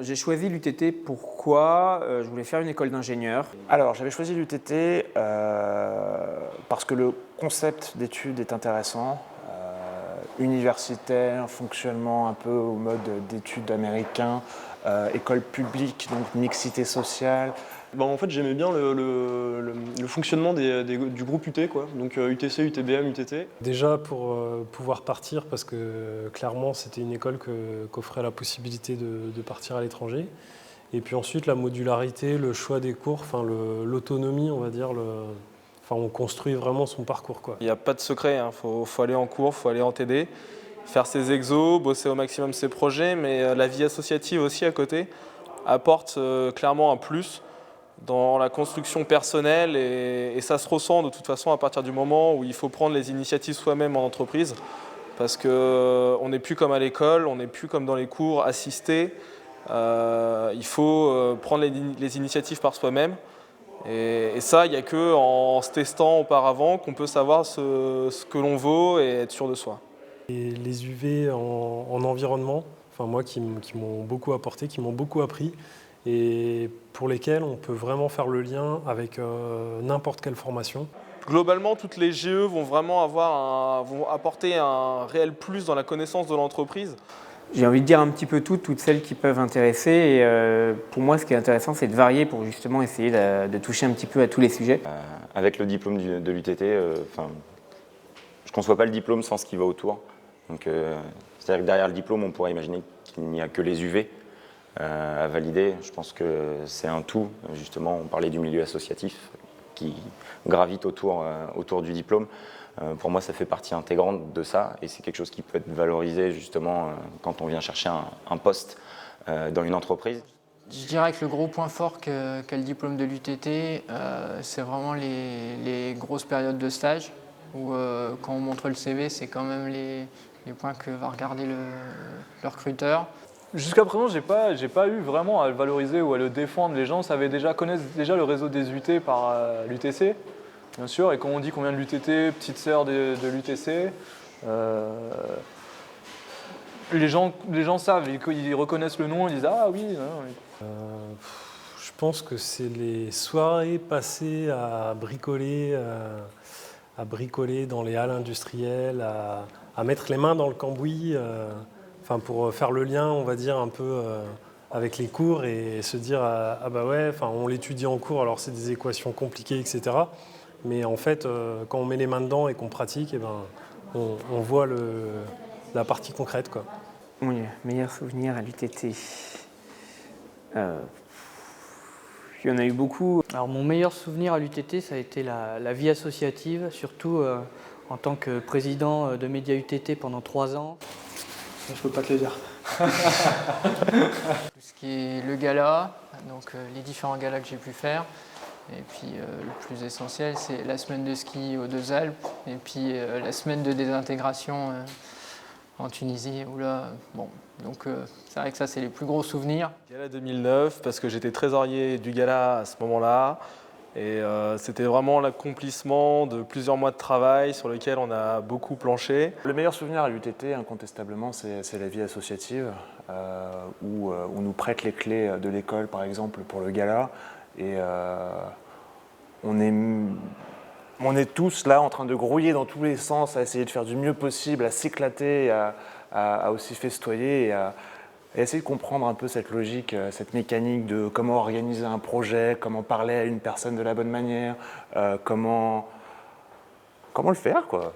J'ai choisi l'UTT pourquoi je voulais faire une école d'ingénieur. Alors, j'avais choisi l'UTT parce que le concept d'études est intéressant, universitaire, fonctionnement un peu au mode d'études américain, école publique, donc mixité sociale. En fait, j'aimais bien le fonctionnement du groupe UT, quoi. Donc UTC, UTBM, UTT. Déjà pour pouvoir partir, parce que clairement c'était une école qu'offrait la possibilité de partir à l'étranger. Et puis ensuite la modularité, le choix des cours, enfin l'autonomie, on va dire, enfin on construit vraiment son parcours, quoi. Il n'y a pas de secret, hein. Faut aller en cours, faut aller en TD, faire ses exos, bosser au maximum ses projets, mais la vie associative aussi à côté apporte clairement un plus dans la construction personnelle et ça se ressent de toute façon à partir du moment où il faut prendre les initiatives soi-même en entreprise parce qu'on n'est plus comme à l'école, on n'est plus comme dans les cours assistés, il faut prendre les initiatives par soi-même et ça il n'y a qu'en se testant auparavant qu'on peut savoir ce que l'on vaut et être sûr de soi. Et les UV en environnement, enfin moi qui m'ont beaucoup apporté, qui m'ont beaucoup appris, et pour lesquels on peut vraiment faire le lien avec n'importe quelle formation. Globalement, toutes les GE vont vraiment vont apporter un réel plus dans la connaissance de l'entreprise. J'ai envie de dire un petit peu toutes celles qui peuvent intéresser. Et pour moi, ce qui est intéressant, c'est de varier pour justement essayer de toucher un petit peu à tous les sujets. Avec le diplôme de l'UTT, je ne conçois pas le diplôme sans ce qui va autour. C'est-à-dire que derrière le diplôme, on pourrait imaginer qu'il n'y a que les UV. À valider. Je pense que c'est un tout. Justement, on parlait du milieu associatif qui gravite autour du diplôme. Pour moi, ça fait partie intégrante de ça et c'est quelque chose qui peut être valorisé justement quand on vient chercher un poste dans une entreprise. Je dirais que le gros point fort qu'a le diplôme de l'UTT, c'est vraiment les grosses périodes de stage où quand on montre le CV, c'est quand même les points que va regarder le recruteur. Jusqu'à présent, j'ai pas eu vraiment à le valoriser ou à le défendre. Les gens connaissent déjà le réseau des UT par l'UTC, bien sûr. Et quand on dit qu'on vient de l'UTT, petite sœur de l'UTC, les gens savent, ils reconnaissent le nom, ils disent « Ah oui ». Je pense que c'est les soirées passées à bricoler dans les halles industrielles, à mettre les mains dans le cambouis. Enfin, pour faire le lien, on va dire, un peu avec les cours et se dire ah bah ouais, enfin, on l'étudie en cours, alors c'est des équations compliquées, etc. Mais en fait, quand on met les mains dedans et qu'on pratique, on voit la partie concrète, quoi. Oui, meilleur souvenir à l'UTT. Il y en a eu beaucoup. Alors mon meilleur souvenir à l'UTT, ça a été la vie associative, surtout en tant que président de Média UTT pendant 3 ans. Je peux pas te le dire. Ce qui est le gala, donc les différents galas que j'ai pu faire. Et puis le plus essentiel, c'est la semaine de ski aux Deux Alpes et puis la semaine de désintégration en Tunisie. Où là, bon, donc c'est vrai que ça, c'est les plus gros souvenirs. Gala 2009, parce que j'étais trésorier du gala à ce moment-là. Et c'était vraiment l'accomplissement de plusieurs mois de travail sur lequel on a beaucoup planché. Le meilleur souvenir à l'UTT, incontestablement, c'est la vie associative, où on nous prête les clés de l'école, par exemple, pour le gala. Et on est tous là en train de grouiller dans tous les sens, à essayer de faire du mieux possible, à s'éclater, à aussi festoyer et à essayer de comprendre un peu cette logique, cette mécanique de comment organiser un projet, comment parler à une personne de la bonne manière, comment le faire, quoi.